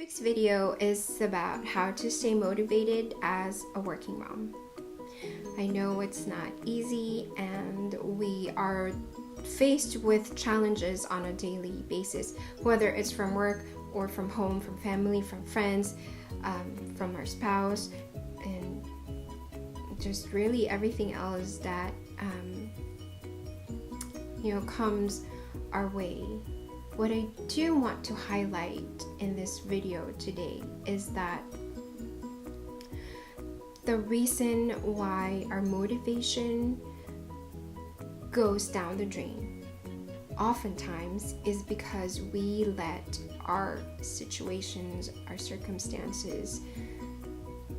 week's video is about how to stay motivated as a working mom. I know it's not easy and we are faced with challenges on a daily basis, whether it's from work or from home, from family, from friends, from our spouse, and just really everything else that comes our way. What I do want to highlight in this video today is that the reason why our motivation goes down the drain oftentimes is because we let our situations, our circumstances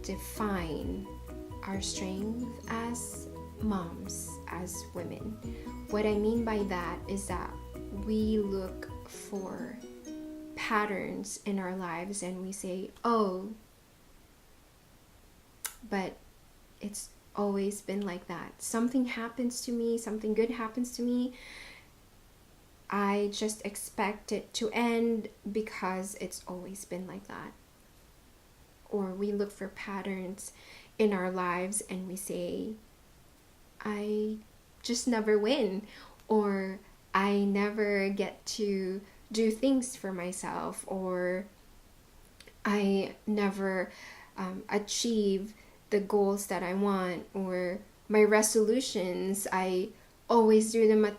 define our strength as moms, as women. What I mean by that is that we look for patterns in our lives and we say, oh, but it's always been like that. Something happens to me, something good happens to me, I just expect it to end because it's always been like that. Or we look for patterns in our lives and we say, I just never win, or I never get to do things for myself, or I never achieve the goals that I want, or my resolutions, I always do them at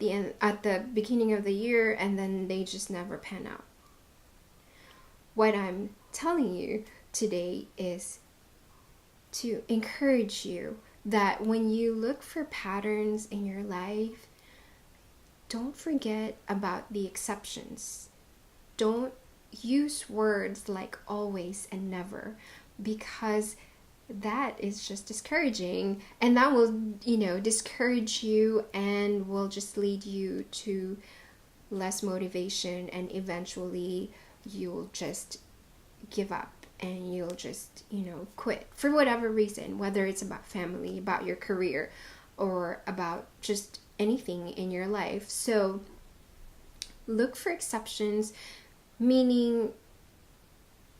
the beginning of the year, and then they just never pan out. What I'm telling you today is to encourage you that when you look for patterns in your life, don't forget about the exceptions. Don't use words like always and never, because that is just discouraging, and that will, discourage you and will just lead you to less motivation, and eventually you'll just give up and you'll just, quit for whatever reason, whether it's about family, about your career, or about just anything in your life. So look for exceptions, meaning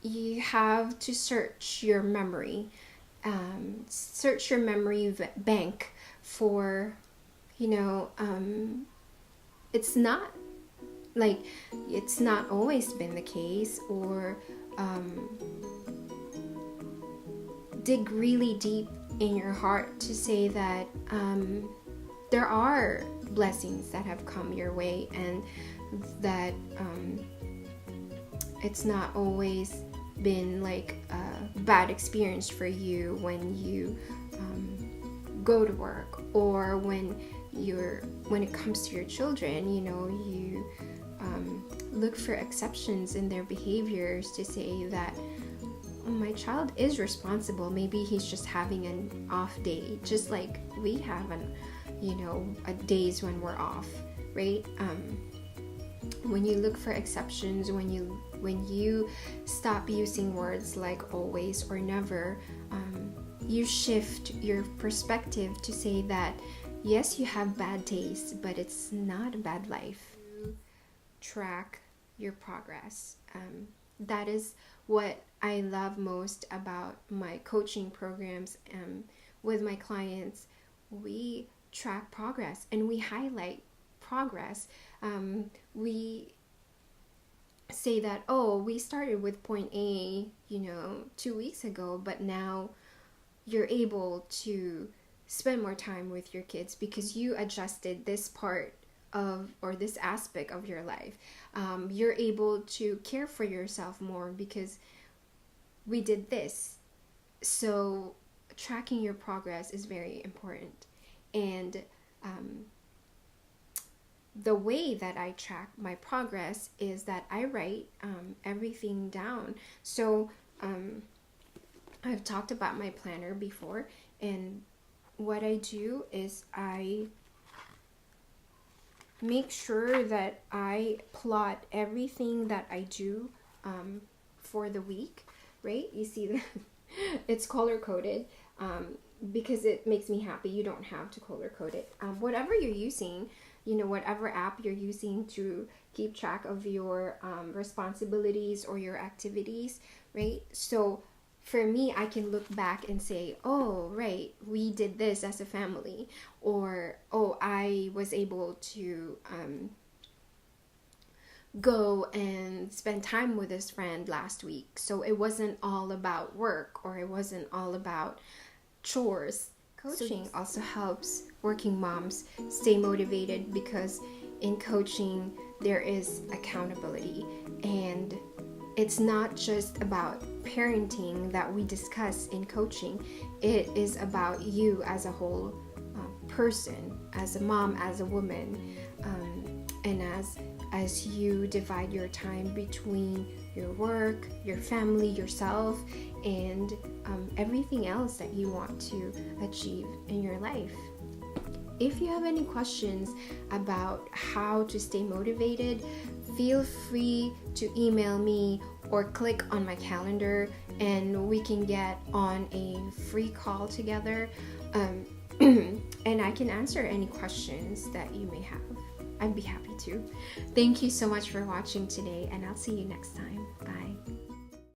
you have to search your memory, bank for, it's not like it's not always been the case, or dig really deep in your heart to say that there are blessings that have come your way, and that it's not always been like a bad experience for you when you go to work, or when it comes to your children, you look for exceptions in their behaviors to say that, oh, my child is responsible. Maybe he's just having an off day, just like we have days when we're off, right? When you look for exceptions, when you stop using words like always or never, you shift your perspective to say that yes, you have bad days, but it's not a bad life. Track your progress. That is what I love most about my coaching programs. With my clients, we track progress and we highlight progress. We say that, oh, we started with point A, 2 weeks ago, but now you're able to spend more time with your kids because you adjusted this part of, or this aspect of your life. You're able to care for yourself more because we did this. So tracking your progress is very important. And the way that I track my progress is that I write everything down. So I've talked about my planner before, and what I do is I make sure that I plot everything that I do for the week, right? You see that it's color coded because it makes me happy. You don't have to color code it. Whatever you're using whatever app you're using to keep track of your responsibilities or your activities, right? So for me, I can look back and say, oh, right, we did this as a family, or oh, I was able to go and spend time with his friend last week. So it wasn't all about work, or it wasn't all about chores. Coaching also helps working moms stay motivated because in coaching there is accountability, and it's not just about parenting that we discuss in coaching. It is about you as a whole person, as a mom, as a woman, and as you divide your time between your work, your family, yourself, and everything else that you want to achieve in your life. If you have any questions about how to stay motivated, feel free to email me or click on my calendar and we can get on a free call together, and I can answer any questions that you may have. I'd be happy to. Thank you so much for watching today, and I'll see you next time. Bye.